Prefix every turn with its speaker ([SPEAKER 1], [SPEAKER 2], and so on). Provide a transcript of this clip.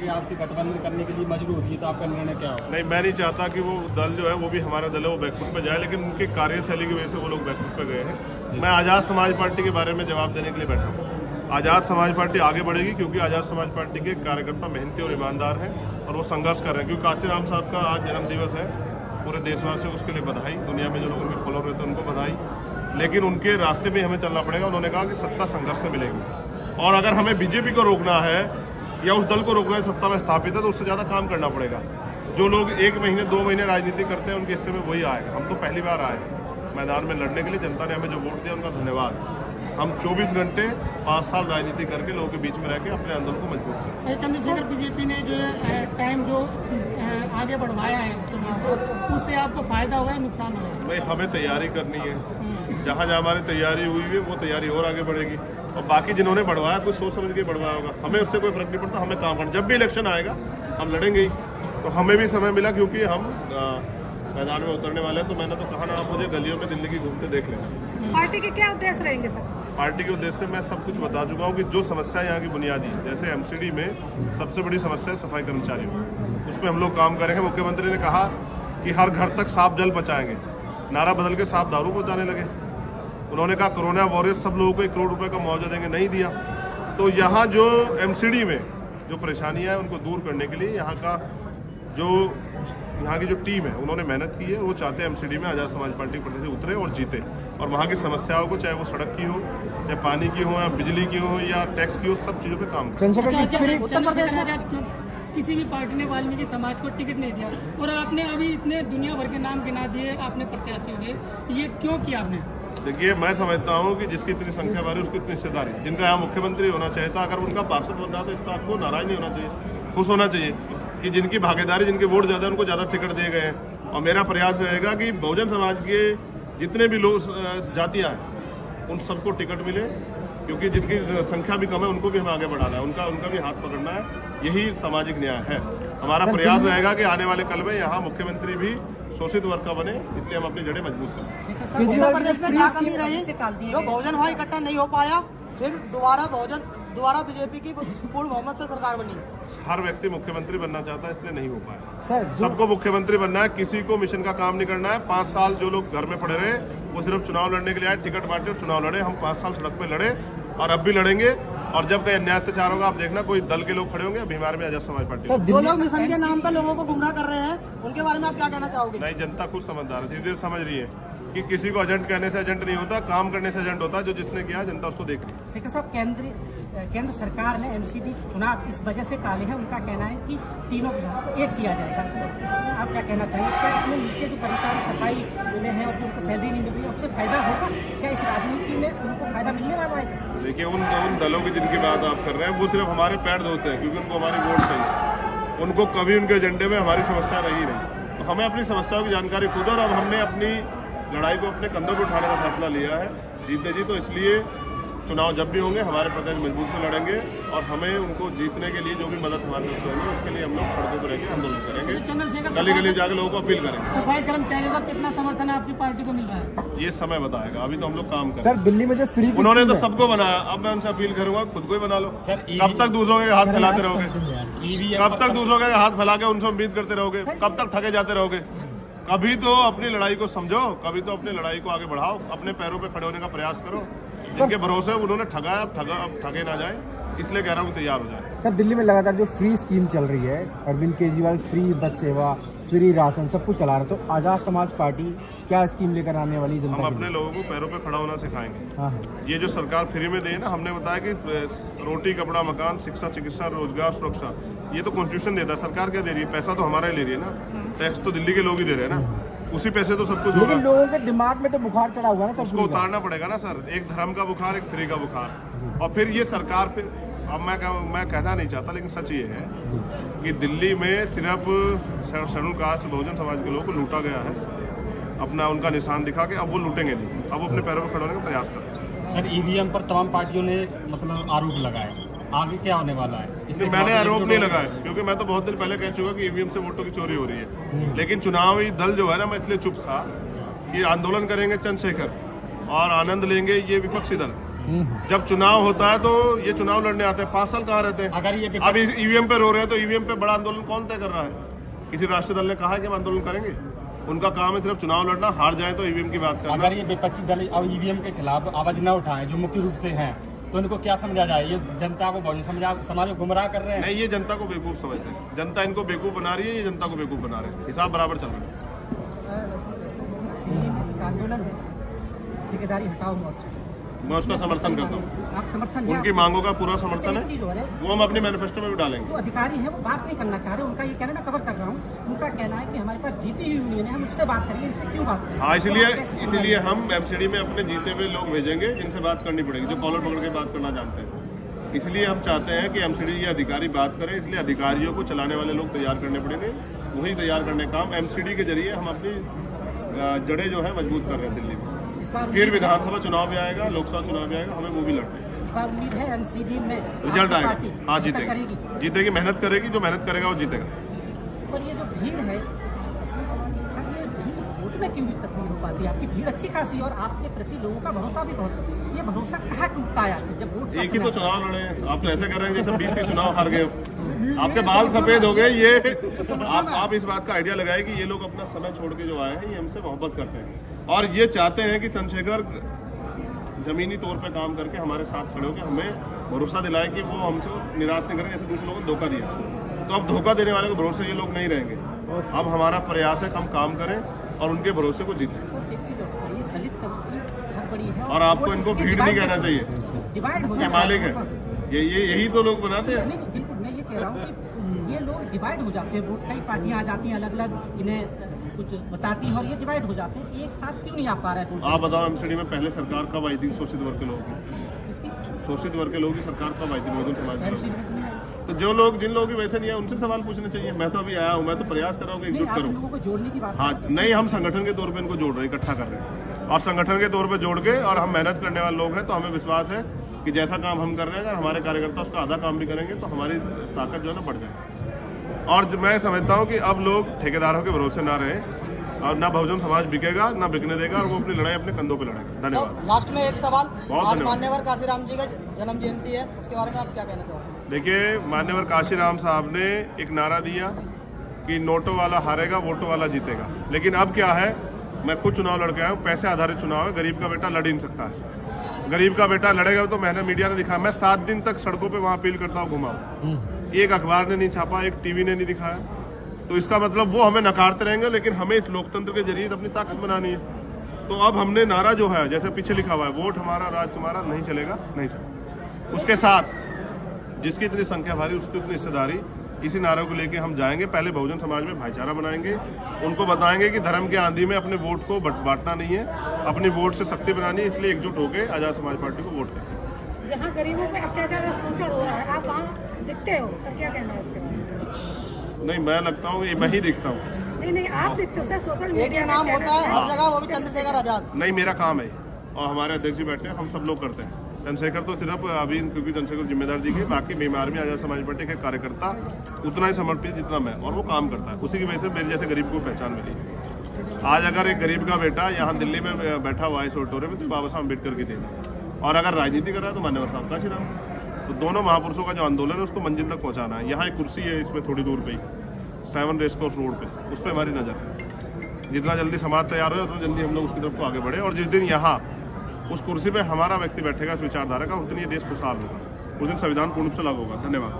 [SPEAKER 1] Party आपसे गठबंधन करने के लिए मजबूर होती है, तो आपका निर्णय क्या होगा?
[SPEAKER 2] नहीं, मैं नहीं चाहता कि वो दल जो है वो भी हमारा दल है वो बैकफुट पे जाए, लेकिन उनकी कार्यशैली की वजह से वो लोग बैकफुट पे गए हैं। मैं आज़ाद समाज पार्टी के बारे में जवाब देने के लिए बैठा हूँ। आज़ाद समाज पार्टी आगे बढ़ेगी क्योंकि आज़ाद समाज पार्टी के कार्यकर्ता मेहनती और ईमानदार हैं और वो संघर्ष कर रहे हैं। क्योंकि काशीराम साहब का आज जन्मदिवस है, पूरे देशवासियों को उसके लिए बधाई, दुनिया में जो लोग उनके फॉलोअर रहते हैं उनको बधाई। लेकिन उनके रास्ते में हमें चलना पड़ेगा। उन्होंने कहा कि सत्ता संघर्ष से मिलेगी, और अगर हमें बीजेपी को रोकना है या उस दल को रोकना है सत्ता में स्थापित है, तो उससे ज़्यादा काम करना पड़ेगा। जो लोग 1 महीने 2 महीने राजनीति करते हैं उनके हिस्से में वही आएगा। हम तो पहली बार आए मैदान में लड़ने के लिए, जनता ने हमें जो वोट दिया उनका धन्यवाद। हम 24 घंटे 5 साल राजनीति करके लोगों के बीच में रह के अपने आंदोलन को मजबूत करें।
[SPEAKER 3] चंद्रशेखर, बीजेपी ने जो टाइम जो आगे बढ़वाया है चुनाव, उससे आपको फायदा होगा या नुकसान होगा?
[SPEAKER 2] भाई हमें तैयारी करनी है, जहाँ जहाँ हमारी तैयारी हुई है वो तैयारी और आगे बढ़ेगी, और बाकी जिन्होंने बढ़वाया कुछ सोच समझ के बढ़वाया होगा। हमें उससे कोई फर्क नहीं पड़ता, हमें काम करना। जब भी इलेक्शन आएगा हम लड़ेंगे ही। तो हमें भी समय मिला क्योंकि हम मैदान में उतरने वाले हैं, तो मैंने तो कहा ना, आप मुझे गलियों में दिल्ली की घूमते देख लें।
[SPEAKER 4] पार्टी के क्या उद्देश्य रहेंगे सर?
[SPEAKER 2] पार्टी के उद्देश्य से मैं सब कुछ बता चुका हूँ कि जो समस्या यहाँ की बुनियादी, जैसे एमसीडी में सबसे बड़ी समस्या है सफाई कर्मचारियों, उसमें हम लोग काम करेंगे। मुख्यमंत्री ने कहा कि हर घर तक साफ जल पहुँचाएंगे, नारा बदल के साफ दारू पहुँचाने लगे। उन्होंने कहा कोरोना वॉरियर्स सब लोगों को 1 करोड़ रुपए का मुआवजा देंगे, नहीं दिया। तो यहाँ जो एमसीडी में जो परेशानियाँ हैं उनको दूर करने के लिए यहाँ की जो टीम है उन्होंने मेहनत की है। वो चाहते हैं एमसीडी में आज़ाद समाज पार्टी के प्रतिनिधि उतरे और जीते, और वहाँ की समस्याओं को, चाहे वो सड़क की हो या पानी की हो या बिजली की हो या टैक्स की हो, सब चीज़ों पे काम करें।
[SPEAKER 3] किसी भी पार्टी ने वाल्मीकि समाज को टिकट नहीं दिया, और आपने अभी इतने दुनिया भर के नाम गिना दिए, आपने प्रत्याशी हो गए, ये क्यों किया आपने?
[SPEAKER 2] देखिए, मैं समझता हूँ कि जिसकी इतनी संख्या बारी उसकी इतनी हिस्सेदारी। जिनका यहाँ मुख्यमंत्री होना चाहिए था, अगर उनका पार्षद बन रहा तो इस बात को नाराज नहीं होना चाहिए, खुश होना चाहिए कि जिनकी भागीदारी, जिनके वोट ज़्यादा, उनको ज़्यादा टिकट दिए गए हैं। और मेरा प्रयास रहेगा कि बहुजन समाज के जितने भी लोग जातियाँ हैं उन सबको टिकट मिले, क्योंकि जिनकी संख्या भी कम है उनको भी हमें आगे बढ़ाना है, उनका भी हाथ पकड़ना है। यही सामाजिक न्याय है। हमारा प्रयास रहेगा कि आने वाले कल में यहाँ मुख्यमंत्री भी शोषित वर्ग का बने, इसलिए हम अपनी जड़ें मजबूत करें।
[SPEAKER 5] उत्तर प्रदेश में क्या कमी रही जो बहुजन वहाँ इकट्ठा नहीं हो पाया, फिर दोबारा बीजेपी की पूर्ण बहुमत से सरकार बनी?
[SPEAKER 2] हर व्यक्ति मुख्यमंत्री बनना चाहता है, इसलिए नहीं हो पाया। सबको मुख्यमंत्री बनना है, किसी को मिशन का काम नहीं करना है। 5 साल जो लोग घर में पड़े रहे वो सिर्फ चुनाव लड़ने के लिए आए, टिकट बांटे और चुनाव लड़े। हम 5 साल सड़क पे लड़े और अब भी लड़ेंगे। और जब कहीं अन्याय अत्याचार होगा, आप देखना कोई दल के लोग खड़े होंगे। अभी हमारे में आज़ाद समाज पार्टी
[SPEAKER 5] जो लोग मिशन के नाम पे लोगों को गुमराह कर रहे हैं, उनके बारे में आप क्या कहना चाहोगे?
[SPEAKER 2] नहीं, जनता खुद समझदार है, धीरे धीरे समझ रही है कि किसी को एजेंट कहने से एजेंट नहीं होता, काम करने से एजेंट होता है। जो जिसने किया जनता उसको देख रही है।
[SPEAKER 6] शेखर साहब, केंद्र सरकार ने एमसीडी चुनाव इस वजह से टाले हैं। उनका कहना है कि तीनों एक किया जाएगा। इसमें आप क्या कहना चाहिए? क्या इसमें नीचे जो कर्मचारी सफाई में है और जो उनको सैलरी नहीं मिल रही है उससे फायदा होगा? क्या इस राजनीति में उनको फायदा मिलने वाला है?
[SPEAKER 2] देखिए, उन दलों की जिनकी बात आप कर रहे हैं वो सिर्फ हमारे पैर धोते हैं, क्योंकि उनको हमारी वोट चाहिए। उनको कभी उनके एजेंडे में हमारी समस्या रही नहीं। तो हमें अपनी समस्याओं की जानकारी खुद, और अब हमने अपनी लड़ाई को अपने कंधों पर उठाने का फैसला लिया है जीते जी। तो इसलिए चुनाव जब भी होंगे हमारे प्रदेश मजबूत से लड़ेंगे, और हमें उनको जीतने के लिए जो भी मदद हमारे तरफ से होगी उसके लिए हम लोग सड़कों पर रहकर आंदोलन करेंगे, गली गली जाकर लोगों को अपील करेंगे।
[SPEAKER 3] सफाई कर्मचारियों का कितना समर्थन आपकी पार्टी को मिल रहा है?
[SPEAKER 2] ये समय बताएगा, अभी तो हम लोग काम करें।
[SPEAKER 7] सर, दिल्ली में जो फ्री
[SPEAKER 2] उन्होंने तो सबको बनाया, अब मैं उनसे अपील करूंगा खुद को ही बना लो। कब तक दूसरों के हाथ फैलाते रहोगे? कब तक दूसरों के हाथ फैला के उनसे उम्मीद करते रहोगे? कब तक ठगे जाते रहोगे? कभी तो अपनी लड़ाई को समझो, कभी तो अपनी लड़ाई को आगे बढ़ाओ, अपने पैरों पे खड़े होने का प्रयास करो। जिनके भरोसे उन्होंने ठगा, अब ठगे ना जाए, इसलिए कह रहा हूँ तैयार हो जाए।
[SPEAKER 7] सर, दिल्ली में लगातार जो फ्री स्कीम चल रही है, अरविंद केजरीवाल फ्री बस सेवा, फ्री राशन, सब कुछ चला रहा है, तो आज़ाद समाज पार्टी क्या स्कीम लेकर आने वाली जनता?
[SPEAKER 2] हम अपने लोगों को पैरों पे खड़ा होना सिखाएंगे।
[SPEAKER 7] हाँ।
[SPEAKER 2] ये जो सरकार फ्री में दे ना, हमने बताया कि रोटी, कपड़ा, मकान, शिक्षा, चिकित्सा, रोजगार, सुरक्षा, ये तो कॉन्स्टिट्यूशन देता है। सरकार क्या दे रही है? पैसा तो हमारा ही ले रही है ना, टैक्स तो दिल्ली के लोग ही दे रहे हैं ना, उसी पैसे तो सब कुछ होगा।
[SPEAKER 7] लेकिन लोगों के दिमाग में तो बुखार चढ़ा हुआ है ना,
[SPEAKER 2] उसको उतारना पड़ेगा ना सर। एक धर्म का बुखार, एक फ्री का बुखार, और फिर ये सरकार फिर, अब मैं कहना नहीं चाहता लेकिन सच ये है कि दिल्ली में सिर्फ शेड्यूल कास्ट बहुजन समाज के लोगों को लूटा गया है, अपना उनका निशान दिखा के। अब वो लूटेंगे नहीं, अब वो अपने पैरों पर खड़े होने का प्रयास कर रहे हैं।
[SPEAKER 1] सर, ईवीएम पर तमाम पार्टियों ने मतलब आरोप लगाया, आगे क्या होने वाला है?
[SPEAKER 2] इसलिए मैंने आरोप नहीं लगाया, क्योंकि मैं तो बहुत दिन पहले कह चुका कि ईवीएम से वोटों की चोरी हो रही है। लेकिन चुनावी दल जो है ना, मैं इसलिए चुप था कि आंदोलन करेंगे चंद्रशेखर और आनंद लेंगे ये विपक्षी दल, जब चुनाव होता है तो ये चुनाव लड़ने आते हैं, 5 साल कहाँ रहते हैं।
[SPEAKER 1] अगर ये
[SPEAKER 2] अब ईवीएम पे रो रहे हैं तो ईवीएम पे बड़ा आंदोलन कौन तय कर रहा है? किसी राष्ट्रीय दल ने कहा है कि हम आंदोलन करेंगे? उनका काम है सिर्फ चुनाव लड़ना, हार जाए तो ईवीएम की बात करना।
[SPEAKER 1] अगर ये विपक्षी दल अब ईवीएम के खिलाफ आवाज न उठाएं जो मुख्य रूप से हैं, तो इनको क्या समझा जाए? ये जनता को बहुत समाज को गुमराह कर रहे हैं।
[SPEAKER 2] नहीं, ये जनता को बेवकूफ समझते हैं। जनता इनको बेवकूफ बना रही है, ये जनता को बेवकूफ बना रहे हैं। हिसाब बराबर चल रहा है।
[SPEAKER 6] आंदोलन ठेकेदारी हटाओ मोर्चा,
[SPEAKER 2] मैं उसका समर्थन करता हूँ।
[SPEAKER 6] आप समर्थन
[SPEAKER 2] उनकी मांगों का पूरा समर्थन
[SPEAKER 6] एक चीज हो
[SPEAKER 2] है,
[SPEAKER 6] रहा है,
[SPEAKER 2] वो हम अपने मैनिफेस्टो में भी डालेंगे।
[SPEAKER 6] जो अधिकारी है वो बात नहीं करना चाह रहे, उनका ये कहना मैं कवर कर रहा हूँ, उनका कहना है कि हमारे पास जीती हुई यूनियन है, हम उससे बात करेंगे, इनसे क्यों बात करें?
[SPEAKER 2] हाँ, इसीलिए हम एमसीडी में अपने जीते हुए लोग भेजेंगे जिनसे बात करनी पड़ेगी, जो कॉलर पकड़ के बात करना जानते हैं। इसलिए हम चाहते हैं कि एमसीडी ये अधिकारी बात करें, इसलिए अधिकारियों को चलाने वाले लोग तैयार करने पड़ेंगे। वही तैयार करने का काम एमसीडी के जरिए हम अपनी जड़ें जो है मजबूत कर रहे हैं दिल्ली में। फिर विधानसभा चुनाव भी आएगा, लोकसभा चुनाव भी आएगा, हमें वो भी लड़ना है।
[SPEAKER 6] इस बार उम्मीद है एमसीडी में
[SPEAKER 2] रिजल्ट आएगा। हाँ,
[SPEAKER 6] जीतेगी,
[SPEAKER 2] जीतेगी, मेहनत करेगी, जो मेहनत करेगा वो जीतेगा।
[SPEAKER 6] पर ये जो भीड़ है, असली सवाल ये था कि ये भीड़ वोट में क्यों तब्दील हो पाती है? आपकी भीड़ अच्छी खासी और आपके प्रति लोगों का भरोसा भी बहुत, ये भरोसा कहाँ टूटता है आखिर जब वोट?
[SPEAKER 2] एक ही तो चुनाव लड़े हैं, आप तो ऐसे कर रहे हैं जैसे 20 चुनाव हार गए, आपके बाल सफेद हो गए। ये आप इस बात का आइडिया लगाए कि ये लोग अपना समय छोड़ के जो आए हैं, ये हमसे मोहब्बत करते हैं और ये चाहते हैं कि चंद्रशेखर जमीनी तौर पे काम करके हमारे साथ खड़े होकर हमें भरोसा दिलाए कि वो हमसे निराश नहीं करें जैसे दूसरे लोगों को धोखा दिया। तो अब धोखा देने वाले को भरोसे ये लोग नहीं रहेंगे। अब हमारा प्रयास है कि हम काम करें और उनके भरोसे को जीतें। और आपको इनको भीड़ नहीं कहना चाहिए,
[SPEAKER 6] डिवाइड हो
[SPEAKER 2] के मालिक है यही तो लोग बनाते हैं।
[SPEAKER 6] बिल्कुल, मैं ये कह रहा हूँ कि ये लोग डिवाइड हो जाते हैं, वोट कई पार्टियां आ जाती हैं अलग अलग, इन्हें कुछ बताती हैं और ये डिवाइड हो जाते हैं, एक साथ क्यों नहीं आ पा रहा है?
[SPEAKER 2] आप बताओ, एमसीडी में पहले सरकार कब आई थी? शोषित वर्ग के लोगों की,
[SPEAKER 6] इसकी
[SPEAKER 2] शोषित वर्ग के लोगों की सरकार कब आई थी? बहुजन समाज की। तो जो लोग जिन लोगों की वैसे नहीं है उनसे सवाल पूछने चाहिए। मैं तो अभी आया हूँ, मैं तो प्रयास कर रहा हूँ कि एकजुट करूँ।
[SPEAKER 6] लोगों को जोड़ने की बात।
[SPEAKER 2] हाँ, नहीं, हम संगठन के तौर पे इनको जोड़ रहे हैं, इकट्ठा कर रहे हैं और संगठन के तौर पे जोड़ के, और हम मेहनत करने वाले लोग हैं तो हमें विश्वास है कि जैसा काम हम कर रहे हैं अगर हमारे कार्यकर्ता उसका आधा काम भी करेंगे तो हमारी ताकत जो है ना बढ़ जाएगी। और मैं समझता हूँ कि अब लोग ठेकेदारों के भरोसे ना रहे और ना बहुजन समाज बिकेगा, ना बिकने देगा और वो अपनी लड़ाई अपने कंधों पे लड़ेगा। धन्यवाद।
[SPEAKER 5] लास्ट में एक सवाल,
[SPEAKER 2] बहुत
[SPEAKER 5] मान्यवर काशीराम जी का जन्म जयंती है, उसके बारे में आप क्या कहना चाहोगे?
[SPEAKER 2] देखिए, मान्यवर काशीराम साहब ने एक नारा दिया कि नोटों वाला हारेगा, वोटों वाला जीतेगा। लेकिन अब क्या है, मैं खुद चुनाव लड़के आया हूँ, पैसे आधारित चुनाव है, गरीब का बेटा लड़ ही नहीं सकता है। गरीब का बेटा लड़ेगा तो मैंने मीडिया ने दिखाया, मैं 7 दिन तक सड़कों पे वहाँ अपील करता हूँ, घुमाऊँ, एक अखबार ने नहीं छापा, एक टीवी ने नहीं दिखाया। तो इसका मतलब वो हमें नकारते रहेंगे, लेकिन हमें इस लोकतंत्र के जरिए अपनी ताकत बनानी है। तो अब हमने नारा जो है, जैसे पीछे लिखा हुआ है, वोट हमारा राज तुम्हारा, नहीं चलेगा, नहीं चलेगा। उसके साथ जिसकी इतनी संख्या भारी उसकी इतनी हिस्सेदारी, इसी नारे को लेके हम जाएंगे। पहले बहुजन समाज में भाईचारा बनाएंगे, उनको बताएंगे कि धर्म के आंधी में अपने वोट को बांटना नहीं है, अपनी वोट से शक्ति बनानी है। इसलिए एकजुट होकर आजाद समाज पार्टी को वोट करें।
[SPEAKER 4] जहाँ गरीबों पे अत्याचार और शोषण हो रहा है, आप वहाँ दिखते हो सर, क्या कहना है इसके बारे में?
[SPEAKER 2] नहीं, मैं लगता हूँ मैं ही दिखता हूँ।
[SPEAKER 4] नहीं, आप दिखते हो सर, सोशल मीडिया
[SPEAKER 5] नाम होता है हर जगह, वो भी चंद्रशेखर आजाद।
[SPEAKER 2] नहीं, मेरा काम है और हमारे अध्यक्ष जी बैठे हैं, हम सब लोग करते हैं। चंद्रशेखर तो सिर्फ अभी, क्योंकि चंद्रशेखर जिम्मेदार दी गई, बाकी बीमार में आजाद समाज पार्टी के कार्यकर्ता उतना ही समर्पित जितना मैं, और वो काम करता है। उसी की वजह से मेरे जैसे गरीब को पहचान मिली। आज अगर एक गरीब का बेटा यहाँ दिल्ली में बैठा हुआ है इस ऑडिटोरियम में, तो बाबा साहब अम्बेडकर की देना, और अगर राजनीति कर रहा है तो मान्यवर साहब काशीराम। तो दोनों महापुरुषों का जो आंदोलन है उसको मंजिल तक पहुँचाना है। यहाँ एक कुर्सी है इसमें थोड़ी दूर पे ही, 7 रेसकोर्स रोड पे, उस पर हमारी नज़र है। जितना जल्दी समाज तैयार हो उतना जल्दी हम लोग उसकी तरफ को आगे बढ़े, और जिस दिन यहाँ उस कुर्सी पे हमारा व्यक्ति बैठेगा इस विचारधारा का, उस दिन ये देश खुशहाल होगा, उस दिन संविधान पूर्ण रूप से लागू होगा। धन्यवाद।